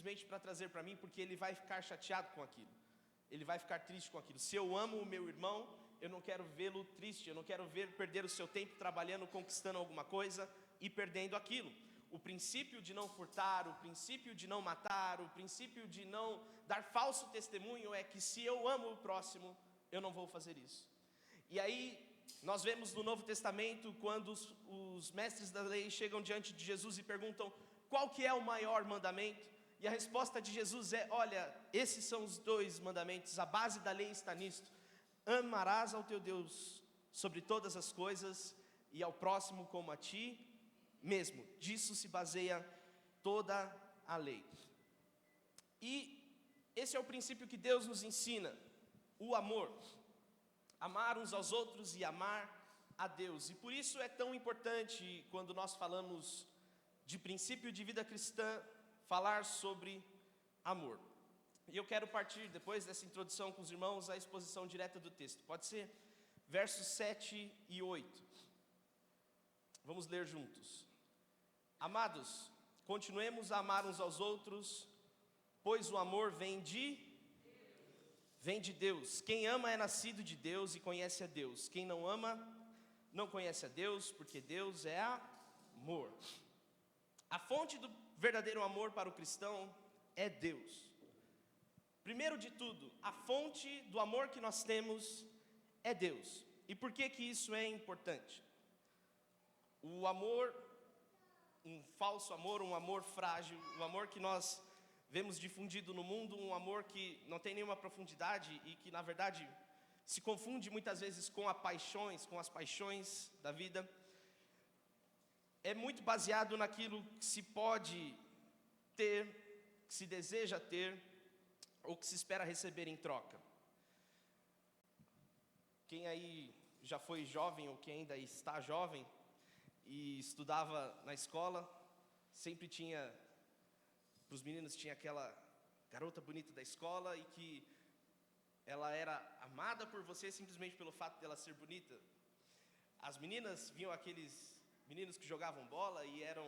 simplesmente para trazer para mim, porque ele vai ficar chateado com aquilo. Ele vai ficar triste com aquilo. Se eu amo o meu irmão, eu não quero vê-lo triste, eu não quero ver perder o seu tempo trabalhando, conquistando alguma coisa e perdendo aquilo. O princípio de não furtar, o princípio de não matar, o princípio de não dar falso testemunho é que se eu amo o próximo, eu não vou fazer isso. E aí, nós vemos no Novo Testamento, quando os mestres da lei chegam diante de Jesus e perguntam qual que é o maior mandamento, e a resposta de Jesus é: olha, esses são os 2 mandamentos, a base da lei está nisto: amarás ao teu Deus sobre todas as coisas e ao próximo como a ti mesmo. Disso se baseia toda a lei. E esse é o princípio que Deus nos ensina, o amor. Amar uns aos outros e amar a Deus. E por isso é tão importante, quando nós falamos de princípio de vida cristã, falar sobre amor. E eu quero partir, depois dessa introdução com os irmãos, a exposição direta do texto. Pode ser? Versos 7 e 8. Vamos ler juntos. Amados, continuemos a amar uns aos outros, pois o amor vem de Deus. Quem ama é nascido de Deus e conhece a Deus. Quem não ama, não conhece a Deus, porque Deus é amor. A fonte do verdadeiro amor para o cristão é Deus. Primeiro de tudo, a fonte do amor que nós temos é Deus. E por que que isso é importante? O amor, um falso amor, um amor frágil, o amor que nós vemos difundido no mundo, um amor que não tem nenhuma profundidade e que na verdade se confunde muitas vezes com as paixões da vida, é muito baseado naquilo que se pode ter, que se deseja ter, ou que se espera receber em troca. Quem aí já foi jovem, ou quem ainda está jovem, e estudava na escola, sempre tinha, para os meninos tinha aquela garota bonita da escola, e que ela era amada por você simplesmente pelo fato dela ser bonita. As meninas viam aqueles meninos que jogavam bola e eram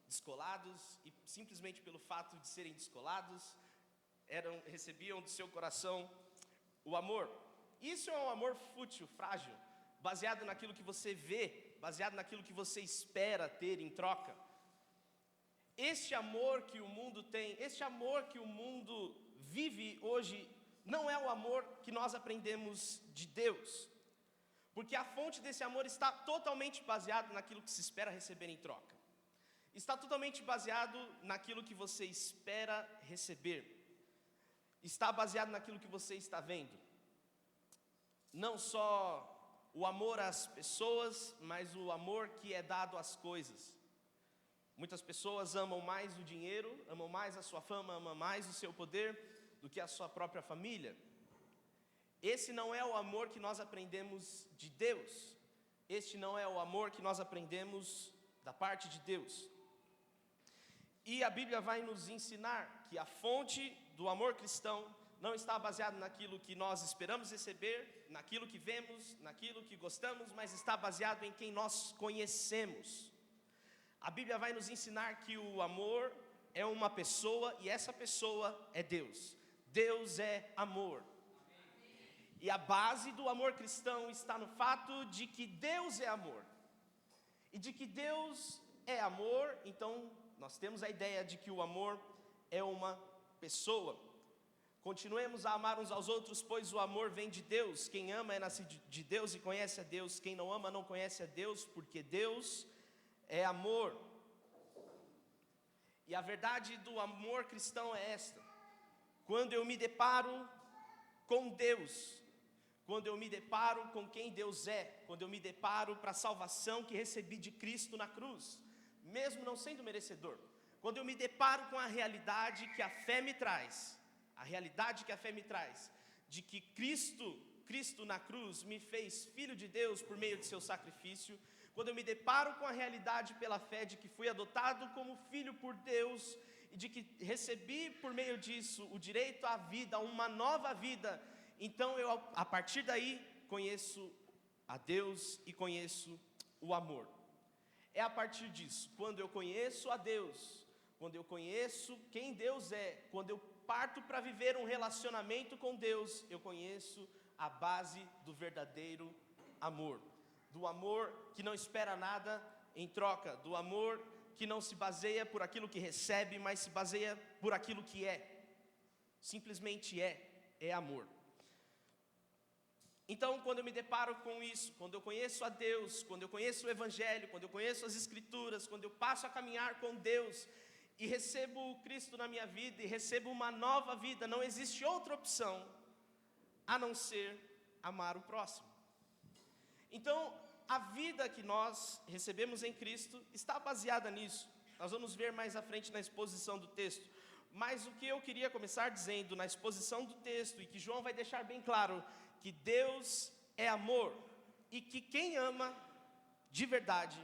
descolados, e simplesmente pelo fato de serem descolados, recebiam do seu coração o amor. Isso é um amor fútil, frágil, baseado naquilo que você vê, baseado naquilo que você espera ter em troca. Este amor que o mundo tem, este amor que o mundo vive hoje, não é o amor que nós aprendemos de Deus, porque a fonte desse amor está totalmente baseado naquilo que se espera receber em troca, está totalmente baseado naquilo que você espera receber, está baseado naquilo que você está vendo. Não só o amor às pessoas, mas o amor que é dado às coisas. Muitas pessoas amam mais o dinheiro, amam mais a sua fama, amam mais o seu poder do que a sua própria família. Esse não é o amor que nós aprendemos de Deus. Este não é o amor que nós aprendemos da parte de Deus. E a Bíblia vai nos ensinar que a fonte do amor cristão não está baseado naquilo que nós esperamos receber, naquilo que vemos, naquilo que gostamos, mas está baseado em quem nós conhecemos. A Bíblia vai nos ensinar que o amor é uma pessoa e essa pessoa é Deus. Deus é amor. E a base do amor cristão está no fato de que Deus é amor. E de que Deus é amor, então nós temos a ideia de que o amor é uma pessoa. Continuemos a amar uns aos outros, pois o amor vem de Deus. Quem ama é nascido de Deus e conhece a Deus. Quem não ama não conhece a Deus, porque Deus é amor. E a verdade do amor cristão é esta: quando eu me deparo com Deus, quando eu me deparo com quem Deus é, quando eu me deparo para a salvação que recebi de Cristo na cruz, mesmo não sendo merecedor, quando eu me deparo com a realidade que a fé me traz, de que Cristo na cruz me fez filho de Deus por meio de seu sacrifício, quando eu me deparo com a realidade pela fé de que fui adotado como filho por Deus, e de que recebi por meio disso o direito à vida, uma nova vida, então eu, a partir daí, conheço a Deus e conheço o amor. É a partir disso, quando eu conheço a Deus, quando eu conheço quem Deus é, quando eu parto para viver um relacionamento com Deus, eu conheço a base do verdadeiro amor. Do amor que não espera nada em troca, do amor que não se baseia por aquilo que recebe, mas se baseia por aquilo que é. Simplesmente é amor. Então, quando eu me deparo com isso, quando eu conheço a Deus, quando eu conheço o Evangelho, quando eu conheço as Escrituras, quando eu passo a caminhar com Deus e recebo o Cristo na minha vida e recebo uma nova vida, não existe outra opção a não ser amar o próximo. Então, a vida que nós recebemos em Cristo está baseada nisso. Nós vamos ver mais à frente na exposição do texto. Mas o que eu queria começar dizendo na exposição do texto, e que João vai deixar bem claro, que Deus é amor, e que quem ama de verdade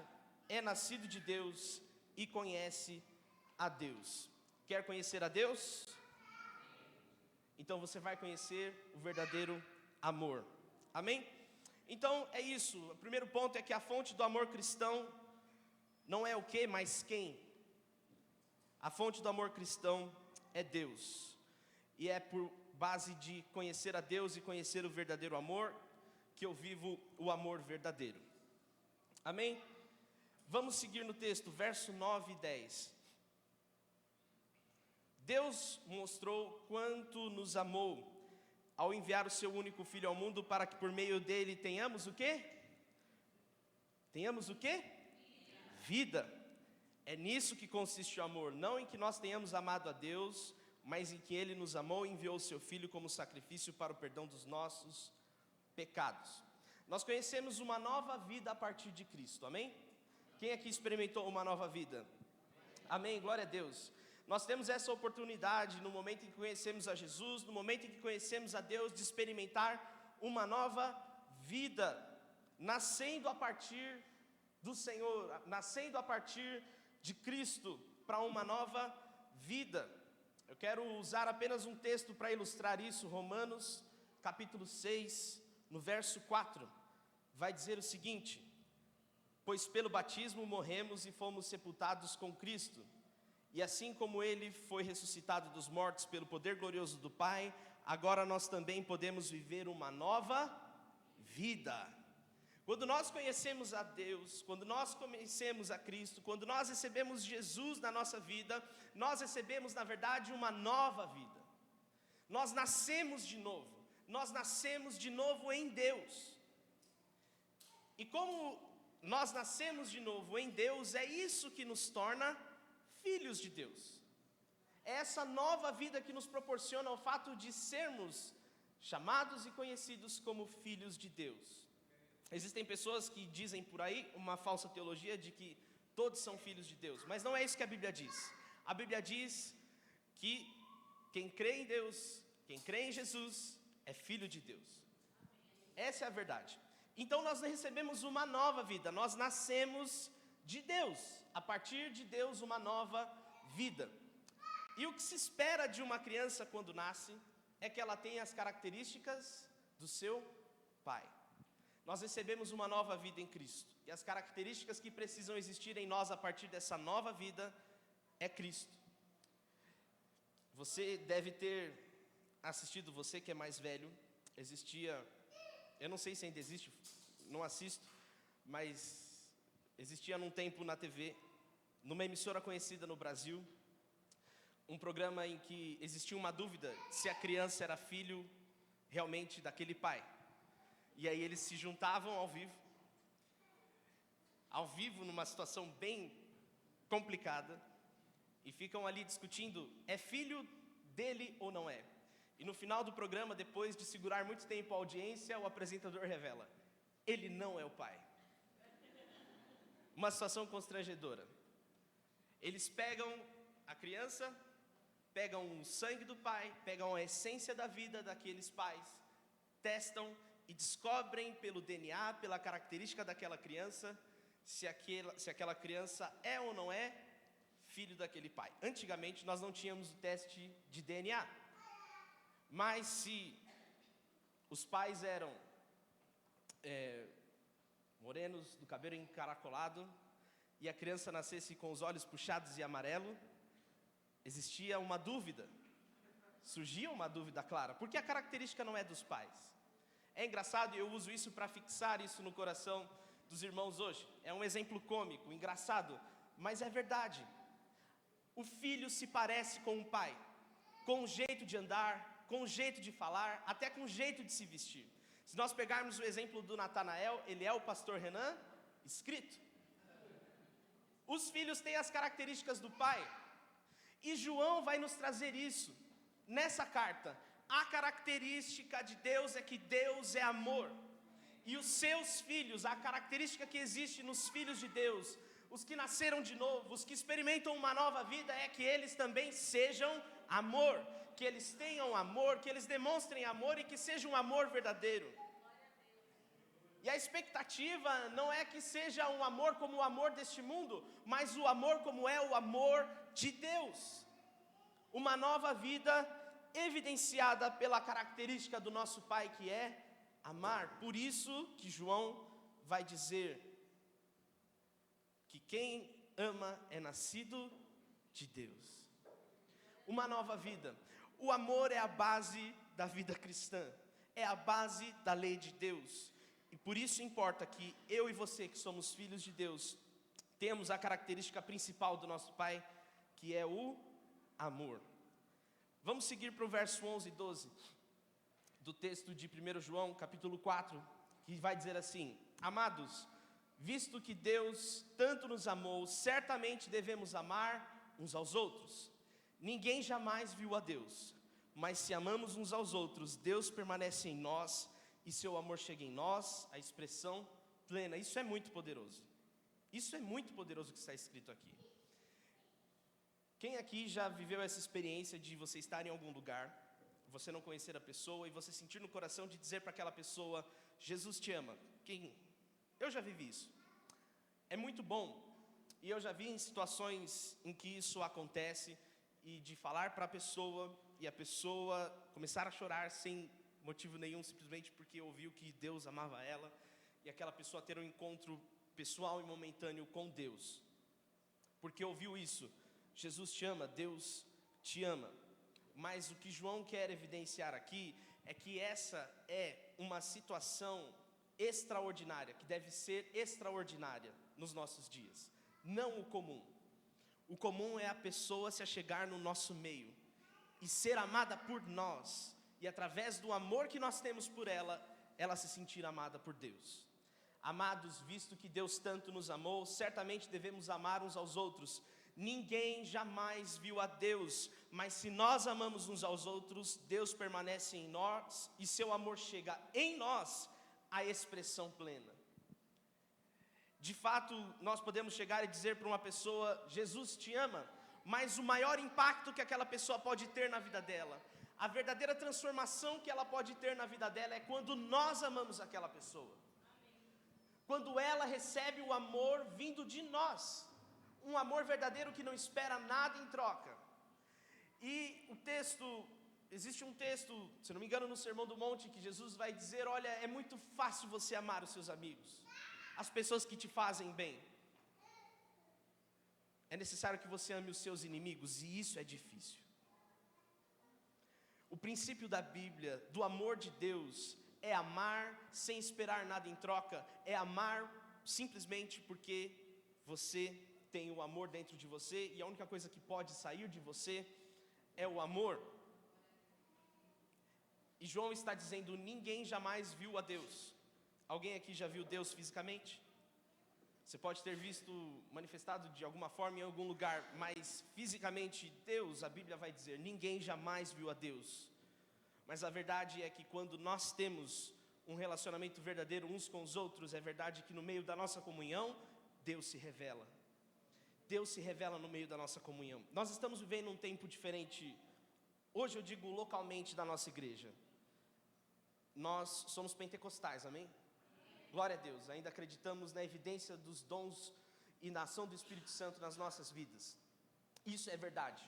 é nascido de Deus e conhece a Deus. Quer conhecer a Deus? Então você vai conhecer o verdadeiro amor. Amém? Então é isso. O primeiro ponto é que a fonte do amor cristão não é o que, mas quem. A fonte do amor cristão é Deus. E é por base de conhecer a Deus e conhecer o verdadeiro amor que eu vivo o amor verdadeiro. Amém? Vamos seguir no texto, verso 9 e 10. Deus mostrou quanto nos amou ao enviar o seu único Filho ao mundo para que por meio dele tenhamos o quê? Tenhamos o quê? Vida. É nisso que consiste o amor, não em que nós tenhamos amado a Deus, mas em que Ele nos amou e enviou o seu Filho como sacrifício para o perdão dos nossos pecados. Nós conhecemos uma nova vida a partir de Cristo, amém? Quem aqui experimentou uma nova vida? Amém, glória a Deus. Nós temos essa oportunidade no momento em que conhecemos a Jesus, no momento em que conhecemos a Deus, de experimentar uma nova vida, nascendo a partir do Senhor, nascendo a partir de Cristo, para uma nova vida. Eu quero usar apenas um texto para ilustrar isso, Romanos, capítulo 6, no verso 4, vai dizer o seguinte: pois pelo batismo morremos e fomos sepultados com Cristo, e assim como Ele foi ressuscitado dos mortos pelo poder glorioso do Pai, agora nós também podemos viver uma nova vida. Quando nós conhecemos a Deus, quando nós conhecemos a Cristo, quando nós recebemos Jesus na nossa vida, nós recebemos na verdade uma nova vida. Nós nascemos de novo em Deus. E como nós nascemos de novo em Deus, é isso que nos torna filhos de Deus. É essa nova vida que nos proporciona o fato de sermos chamados e conhecidos como filhos de Deus. Existem pessoas que dizem por aí uma falsa teologia de que todos são filhos de Deus, mas não é isso que a Bíblia diz. A Bíblia diz que quem crê em Deus, quem crê em Jesus, é filho de Deus. Essa é a verdade. Então nós recebemos uma nova vida, nós nascemos de Deus, a partir de Deus uma nova vida. E o que se espera de uma criança quando nasce é que ela tenha as características do seu pai. Nós recebemos uma nova vida em Cristo, e as características que precisam existir em nós a partir dessa nova vida é Cristo. Você deve ter assistido, você que é mais velho, eu não sei se ainda existe, não assisto, mas existia num tempo na TV, numa emissora conhecida no Brasil, um programa em que existia uma dúvida se a criança era filho realmente daquele pai. E aí eles se juntavam ao vivo numa situação bem complicada, e ficam ali discutindo, é filho dele ou não é? E no final do programa, depois de segurar muito tempo a audiência, o apresentador revela, ele não é o pai. Uma situação constrangedora. Eles pegam a criança, pegam o sangue do pai, pegam a essência da vida daqueles pais, testam e descobrem pelo DNA, pela característica daquela criança, se aquela criança é ou não é filho daquele pai. Antigamente nós não tínhamos o teste de DNA, mas se os pais eram morenos, do cabelo encaracolado, e a criança nascesse com os olhos puxados e amarelo, existia uma dúvida. Surgia uma dúvida clara, porque a característica não é dos pais. É engraçado, e eu uso isso para fixar isso no coração dos irmãos hoje. É um exemplo cômico, engraçado, mas é verdade. O filho se parece com o pai, com o jeito de andar, com o jeito de falar, até com o jeito de se vestir. Se nós pegarmos o exemplo do Natanael, ele é o pastor Renan, escrito. Os filhos têm as características do pai, e João vai nos trazer isso. Nessa carta, a característica de Deus é que Deus é amor. E os seus filhos, a característica que existe nos filhos de Deus, os que nasceram de novo, os que experimentam uma nova vida, é que eles também sejam amor. Que eles tenham amor, que eles demonstrem amor e que seja um amor verdadeiro. E a expectativa não é que seja um amor como o amor deste mundo, mas o amor como é o amor de Deus. Uma nova vida evidenciada pela característica do nosso Pai, que é amar. Por isso que João vai dizer que quem ama é nascido de Deus. Uma nova vida. O amor é a base da vida cristã, é a base da lei de Deus. E por isso importa que eu e você, que somos filhos de Deus, temos a característica principal do nosso Pai, que é o amor. Vamos seguir para o verso 11 e 12 do texto de 1 João, capítulo 4, que vai dizer assim: Amados, visto que Deus tanto nos amou, certamente devemos amar uns aos outros. Ninguém jamais viu a Deus, mas se amamos uns aos outros, Deus permanece em nós e seu amor chega em nós, a expressão plena. Isso é muito poderoso. Isso é muito poderoso que está escrito aqui. Quem aqui já viveu essa experiência de você estar em algum lugar, você não conhecer a pessoa e você sentir no coração de dizer para aquela pessoa: Jesus te ama? Eu já vivi isso. É muito bom. E eu já vi em situações em que isso acontece, e de falar para a pessoa, e a pessoa começar a chorar sem motivo nenhum, simplesmente porque ouviu que Deus amava ela, e aquela pessoa ter um encontro pessoal e momentâneo com Deus, porque ouviu isso: Jesus te ama, Deus te ama. Mas o que João quer evidenciar aqui é que essa é uma situação extraordinária, que deve ser extraordinária nos nossos dias, não o comum. O comum é a pessoa se achegar no nosso meio e ser amada por nós, e através do amor que nós temos por ela, ela se sentir amada por Deus. Amados, visto que Deus tanto nos amou, certamente devemos amar uns aos outros. Ninguém jamais viu a Deus, mas se nós amamos uns aos outros, Deus permanece em nós e seu amor chega em nós à expressão plena. De fato, nós podemos chegar e dizer para uma pessoa: Jesus te ama, mas o maior impacto que aquela pessoa pode ter na vida dela, a verdadeira transformação que ela pode ter na vida dela, é quando nós amamos aquela pessoa. Quando ela recebe o amor vindo de nós, um amor verdadeiro que não espera nada em troca. E o texto, existe um texto, se não me engano, no Sermão do Monte, que Jesus vai dizer: olha, é muito fácil você amar os seus amigos, as pessoas que te fazem bem. É necessário que você ame os seus inimigos, e isso é difícil. O princípio da Bíblia, do amor de Deus, é amar sem esperar nada em troca, é amar simplesmente porque você tem o amor dentro de você, e a única coisa que pode sair de você é o amor. E João está dizendo: ninguém jamais viu a Deus. Alguém aqui já viu Deus fisicamente? Você pode ter visto manifestado de alguma forma em algum lugar, mas fisicamente Deus, a Bíblia vai dizer, ninguém jamais viu a Deus. Mas a verdade é que quando nós temos um relacionamento verdadeiro uns com os outros, é verdade que no meio da nossa comunhão, Deus se revela. Deus se revela no meio da nossa comunhão. Nós estamos vivendo um tempo diferente, hoje eu digo localmente, da nossa igreja. Nós somos pentecostais, amém? Glória a Deus, ainda acreditamos na evidência dos dons e na ação do Espírito Santo nas nossas vidas. Isso é verdade.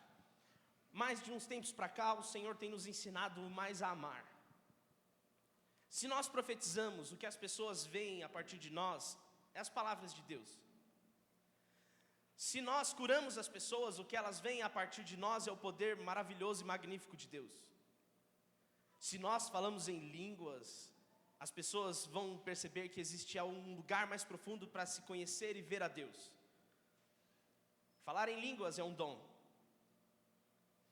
Mas de uns tempos para cá, o Senhor tem nos ensinado mais a amar. Se nós profetizamos, o que as pessoas veem a partir de nós é as palavras de Deus. Se nós curamos as pessoas, o que elas veem a partir de nós é o poder maravilhoso e magnífico de Deus. Se nós falamos em línguas, as pessoas vão perceber que existe um lugar mais profundo para se conhecer e ver a Deus. Falar em línguas é um dom.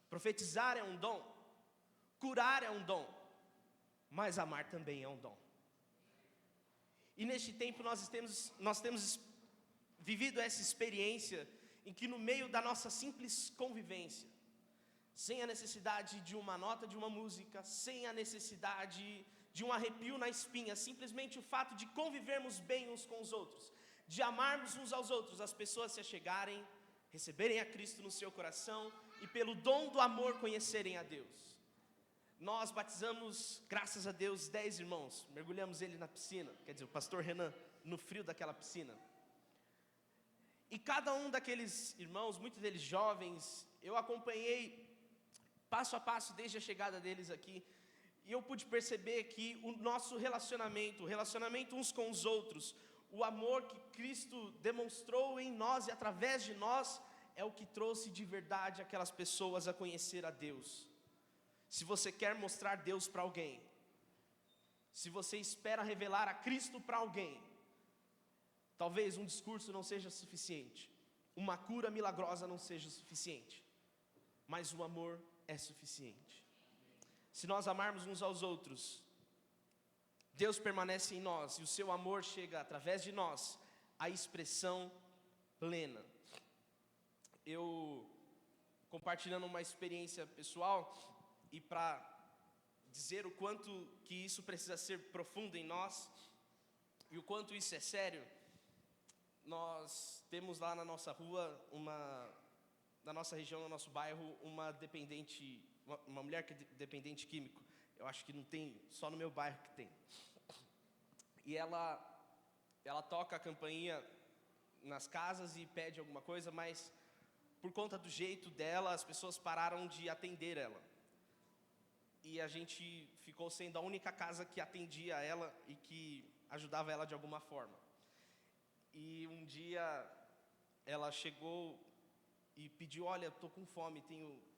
Profetizar é um dom. Curar é um dom. Mas amar também é um dom. E neste tempo nós temos vivido essa experiência em que no meio da nossa simples convivência, sem a necessidade de uma nota de uma música, sem a necessidade de um arrepio na espinha, simplesmente o fato de convivermos bem uns com os outros, de amarmos uns aos outros, as pessoas se achegarem, receberem a Cristo no seu coração e pelo dom do amor conhecerem a Deus. Nós batizamos, graças a Deus, 10 irmãos, mergulhamos ele na piscina, quer dizer, o pastor Renan, no frio daquela piscina. E cada um daqueles irmãos, muitos deles jovens, eu acompanhei passo a passo desde a chegada deles aqui. E eu pude perceber que o nosso relacionamento, o relacionamento uns com os outros, o amor que Cristo demonstrou em nós e através de nós, é o que trouxe de verdade aquelas pessoas a conhecer a Deus. Se você quer mostrar Deus para alguém, se você espera revelar a Cristo para alguém, talvez um discurso não seja suficiente, uma cura milagrosa não seja suficiente, mas o amor é suficiente. Se nós amarmos uns aos outros, Deus permanece em nós e o seu amor chega através de nós à expressão plena. Eu, compartilhando uma experiência pessoal, e para dizer o quanto que isso precisa ser profundo em nós, e o quanto isso é sério, nós temos lá na nossa rua, na nossa região, no nosso bairro, uma mulher que é dependente químico. Eu acho que não tem, só no meu bairro que tem. E ela toca a campainha nas casas e pede alguma coisa, mas por conta do jeito dela, as pessoas pararam de atender ela. E a gente ficou sendo a única casa que atendia ela e que ajudava ela de alguma forma. E um dia ela chegou e pediu: olha, estou com fome,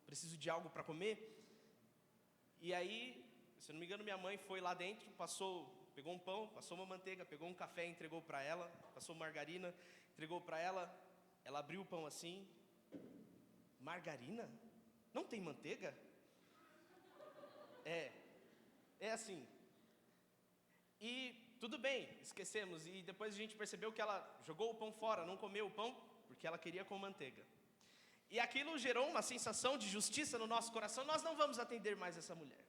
preciso de algo para comer. E aí, se eu não me engano, minha mãe foi lá dentro, pegou um pão, passou uma manteiga, pegou um café, entregou para ela, passou margarina, entregou para ela. Ela abriu o pão assim: margarina? Não tem manteiga? É assim. E tudo bem, esquecemos. E depois a gente percebeu que ela jogou o pão fora, não comeu o pão, porque ela queria com manteiga. E aquilo gerou uma sensação de justiça no nosso coração. Nós não vamos atender mais essa mulher.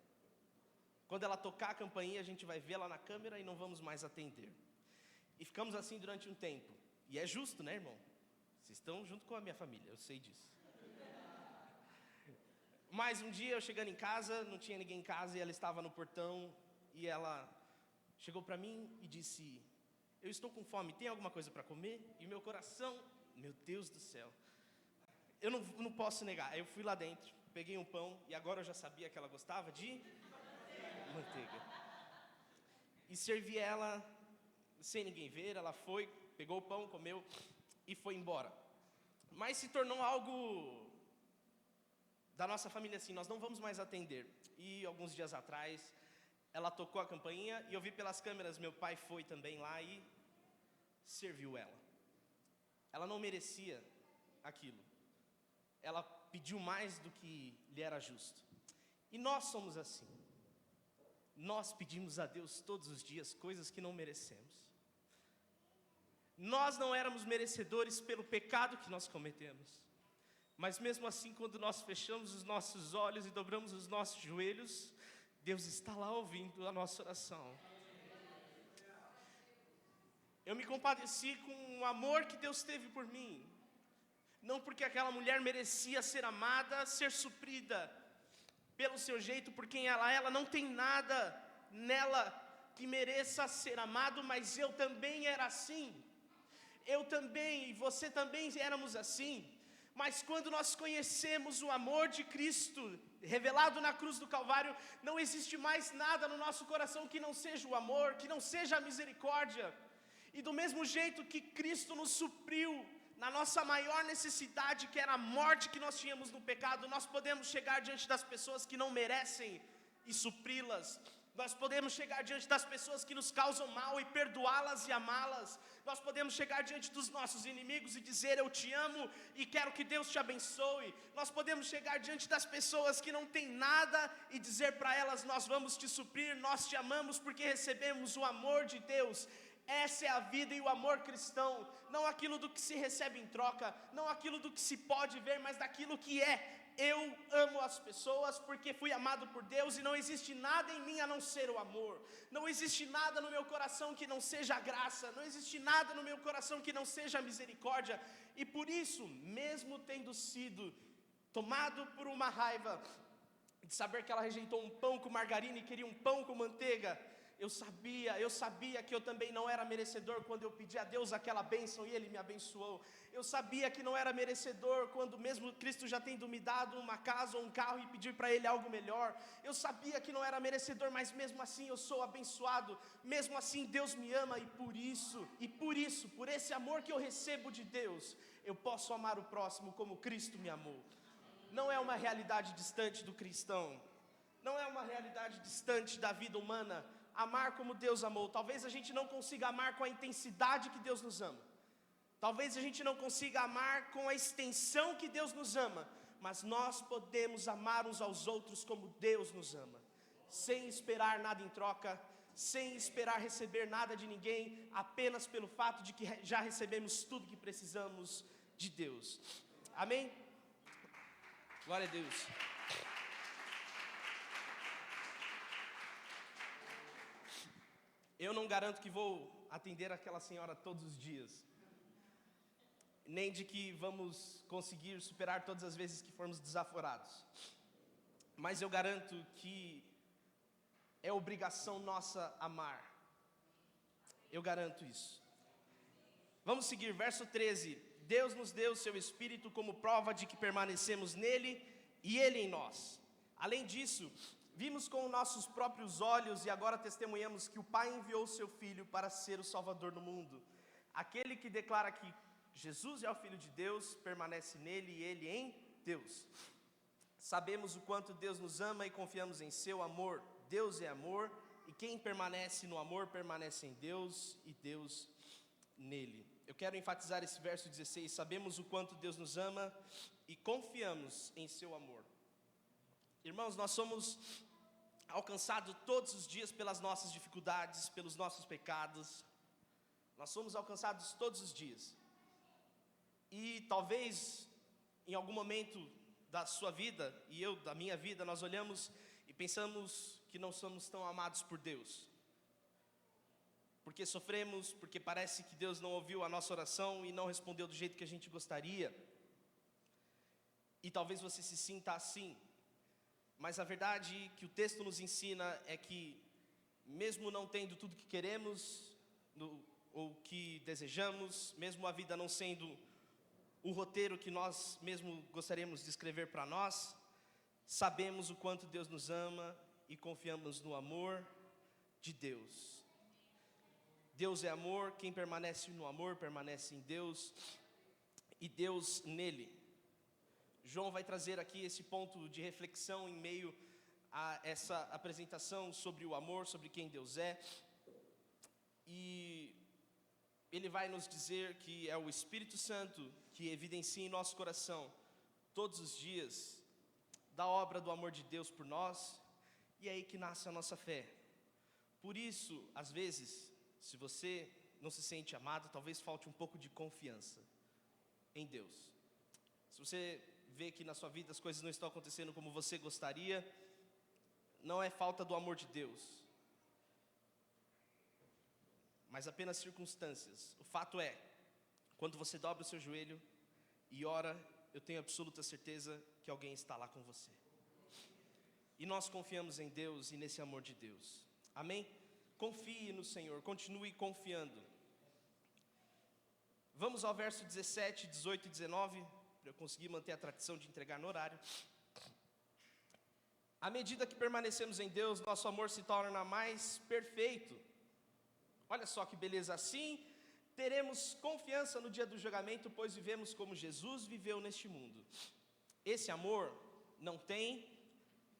Quando ela tocar a campainha, a gente vai vê-la na câmera e não vamos mais atender. E ficamos assim durante um tempo. E é justo, né, irmão? Vocês estão junto com a minha família, eu sei disso. Mas um dia eu chegando em casa, não tinha ninguém em casa e ela estava no portão. E ela chegou para mim e disse: eu estou com fome, tem alguma coisa para comer? E meu coração, meu Deus do céu, eu não posso negar. Eu fui lá dentro, peguei um pão e agora eu já sabia que ela gostava de manteiga. E servi ela sem ninguém ver. Ela foi, pegou o pão, comeu e foi embora. Mas se tornou algo da nossa família assim: nós não vamos mais atender. E alguns dias atrás, ela tocou a campainha e eu vi pelas câmeras, meu pai foi também lá e serviu ela. Ela não merecia aquilo. Ela pediu mais do que lhe era justo. E nós somos assim. Nós pedimos a Deus todos os dias coisas que não merecemos. Nós não éramos merecedores pelo pecado que nós cometemos. Mas mesmo assim, quando nós fechamos os nossos olhos e dobramos os nossos joelhos, Deus está lá ouvindo a nossa oração. Eu me compadeci com o amor que Deus teve por mim. Não porque aquela mulher merecia ser amada, ser suprida pelo seu jeito, por quem ela é. Ela não tem nada nela que mereça ser amado, mas eu também era assim. Eu também e você também éramos assim. Mas quando nós conhecemos o amor de Cristo, revelado na cruz do Calvário, não existe mais nada no nosso coração que não seja o amor, que não seja a misericórdia. E do mesmo jeito que Cristo nos supriu na nossa maior necessidade, que era a morte que nós tínhamos no pecado, nós podemos chegar diante das pessoas que não merecem e supri-las. Nós podemos chegar diante das pessoas que nos causam mal e perdoá-las e amá-las. Nós podemos chegar diante dos nossos inimigos e dizer: eu te amo e quero que Deus te abençoe. Nós podemos chegar diante das pessoas que não têm nada e dizer para elas: nós vamos te suprir, nós te amamos porque recebemos o amor de Deus. Essa é a vida e o amor cristão, não aquilo do que se recebe em troca, não aquilo do que se pode ver, mas daquilo que é. Eu amo as pessoas porque fui amado por Deus e não existe nada em mim a não ser o amor. Não existe nada no meu coração que não seja a graça, não existe nada no meu coração que não seja a misericórdia. E por isso, mesmo tendo sido tomado por uma raiva de saber que ela rejeitou um pão com margarina e queria um pão com manteiga, eu sabia que eu também não era merecedor quando eu pedi a Deus aquela bênção e Ele me abençoou. Eu sabia que não era merecedor quando mesmo Cristo já tendo me dado uma casa ou um carro e pedir para Ele algo melhor. Eu sabia que não era merecedor, mas mesmo assim eu sou abençoado. Mesmo assim Deus me ama e por isso, por esse amor que eu recebo de Deus, eu posso amar o próximo como Cristo me amou. Não é uma realidade distante do cristão. Não é uma realidade distante da vida humana. Amar como Deus amou. Talvez a gente não consiga amar com a intensidade que Deus nos ama. Talvez a gente não consiga amar com a extensão que Deus nos ama. Mas nós podemos amar uns aos outros como Deus nos ama. Sem esperar nada em troca. Sem esperar receber nada de ninguém. Apenas pelo fato de que já recebemos tudo que precisamos de Deus. Amém? Glória a Deus. Eu não garanto que vou atender aquela senhora todos os dias, nem de que vamos conseguir superar todas as vezes que formos desaforados, mas eu garanto que é obrigação nossa amar. Eu garanto isso. Vamos seguir, verso 13. Deus nos deu o seu Espírito como prova de que permanecemos nele e ele em nós. Além disso, vimos com nossos próprios olhos e agora testemunhamos que o Pai enviou o seu Filho para ser o Salvador do mundo. Aquele que declara que Jesus é o Filho de Deus, permanece nele e ele em Deus. Sabemos o quanto Deus nos ama e confiamos em seu amor. Deus é amor e quem permanece no amor permanece em Deus e Deus nele. Eu quero enfatizar esse verso 16. Sabemos o quanto Deus nos ama e confiamos em seu amor. Irmãos, nós somos alcançados todos os dias pelas nossas dificuldades, pelos nossos pecados. Nós somos alcançados todos os dias. E talvez em algum momento da sua vida, e eu da minha vida, nós olhamos e pensamos que não somos tão amados por Deus. Porque sofremos, porque parece que Deus não ouviu a nossa oração e não respondeu do jeito que a gente gostaria. E talvez você se sinta assim. Mas a verdade que o texto nos ensina é que, mesmo não tendo tudo que queremos, ou que desejamos, mesmo a vida não sendo o roteiro que nós mesmo gostaríamos de escrever para nós, sabemos o quanto Deus nos ama e confiamos no amor de Deus. Deus é amor, quem permanece no amor permanece em Deus e Deus nele. João vai trazer aqui esse ponto de reflexão em meio a essa apresentação sobre o amor, sobre quem Deus é. E ele vai nos dizer que é o Espírito Santo que evidencia em nosso coração, todos os dias, da obra do amor de Deus por nós, e é aí que nasce a nossa fé. Por isso, às vezes, se você não se sente amado, talvez falte um pouco de confiança em Deus. Se você vê que na sua vida as coisas não estão acontecendo como você gostaria, não é falta do amor de Deus, mas apenas circunstâncias. O fato é, quando você dobra o seu joelho e ora, eu tenho absoluta certeza que alguém está lá com você. E nós confiamos em Deus e nesse amor de Deus. Amém? Confie no Senhor, continue confiando. Vamos ao verso 17, 18 e 19, para eu conseguir manter a tradição de entregar no horário. À medida que permanecemos em Deus, nosso amor se torna mais perfeito. Olha só que beleza, assim Teremos confiança no dia do julgamento, pois vivemos como Jesus viveu neste mundo. Esse amor não tem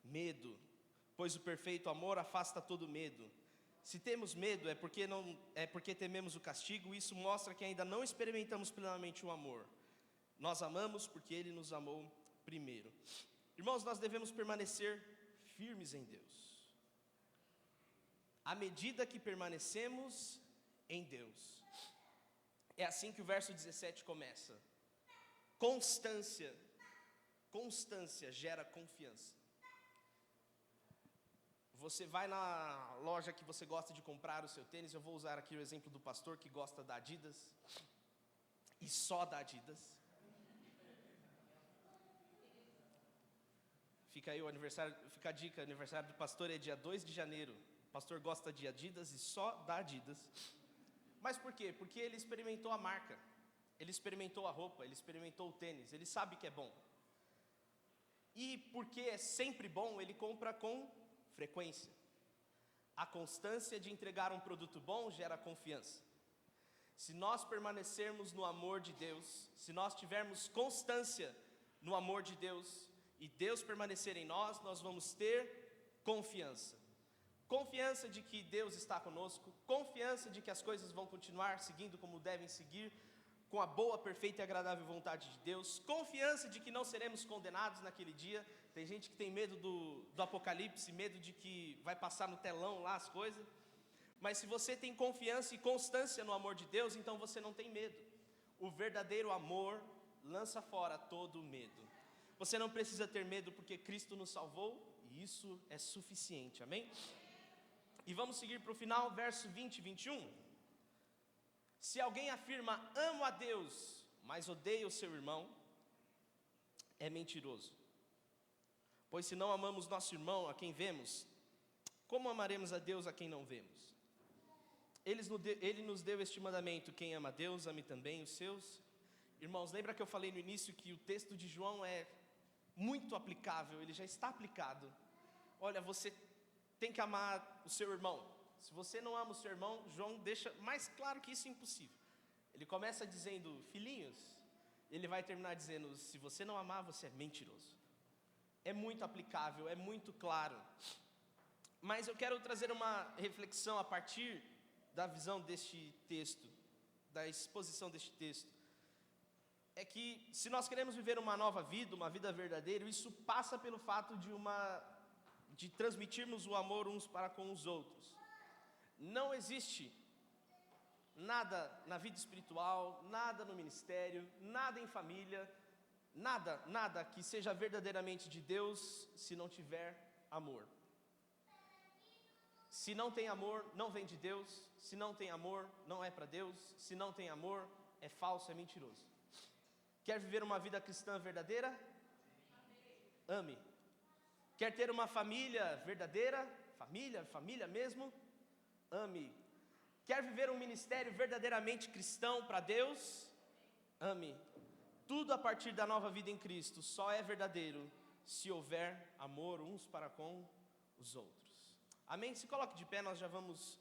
medo, pois o perfeito amor afasta todo medo. Se temos medo é porque tememos o castigo, e isso mostra que ainda não experimentamos plenamente o amor. Nós amamos porque Ele nos amou primeiro. Irmãos, nós devemos permanecer firmes em Deus. À medida que permanecemos em Deus. É assim que o verso 17 começa. Constância gera confiança. Você vai na loja que você gosta de comprar o seu tênis. Eu vou usar aqui o exemplo do pastor que gosta da Adidas. E só da Adidas. Fica aí o aniversário, fica a dica, o aniversário do pastor é dia 2 de janeiro. O pastor gosta de Adidas e só da Adidas. Mas por quê? Porque ele experimentou a marca. Ele experimentou a roupa, ele experimentou o tênis, ele sabe que é bom. E porque é sempre bom, ele compra com frequência. A constância de entregar um produto bom gera confiança. Se nós permanecermos no amor de Deus, se nós tivermos constância no amor de Deus, e Deus permanecer em nós, nós vamos ter confiança. Confiança de que Deus está conosco, confiança de que as coisas vão continuar seguindo como devem seguir, com a boa, perfeita e agradável vontade de Deus, confiança de que não seremos condenados naquele dia. Tem gente que tem medo do apocalipse, medo de que vai passar no telão lá as coisas, mas se você tem confiança e constância no amor de Deus, então você não tem medo. O verdadeiro amor lança fora todo o medo. Você não precisa ter medo porque Cristo nos salvou, e isso é suficiente, amém? E vamos seguir para o final, verso 20 e 21. Se alguém afirma, amo a Deus, mas odeia o seu irmão, é mentiroso. Pois se não amamos nosso irmão, a quem vemos, como amaremos a Deus a quem não vemos? Ele nos deu este mandamento: quem ama a Deus, ame também os seus irmãos. Lembra que eu falei no início que o texto de João é muito aplicável, ele já está aplicado. Olha, você tem que amar o seu irmão. Se você não ama o seu irmão, João deixa mais claro que isso é impossível. Ele começa dizendo, filhinhos, ele vai terminar dizendo, se você não amar, você é mentiroso. É muito aplicável, é muito claro. Mas eu quero trazer uma reflexão a partir da visão deste texto, da exposição deste texto. É que se nós queremos viver uma nova vida, uma vida verdadeira, isso passa pelo fato de transmitirmos o amor uns para com os outros. Não existe nada na vida espiritual, nada no ministério, nada em família, nada que seja verdadeiramente de Deus se não tiver amor. Se não tem amor, não vem de Deus. Se não tem amor, não é para Deus. Se não tem amor, é falso, é mentiroso. Quer viver uma vida cristã verdadeira? Ame. Quer ter uma família verdadeira? Família mesmo? Ame. Quer viver um ministério verdadeiramente cristão para Deus? Ame. Tudo a partir da nova vida em Cristo só é verdadeiro se houver amor uns para com os outros. Amém? Se coloque de pé, nós já vamos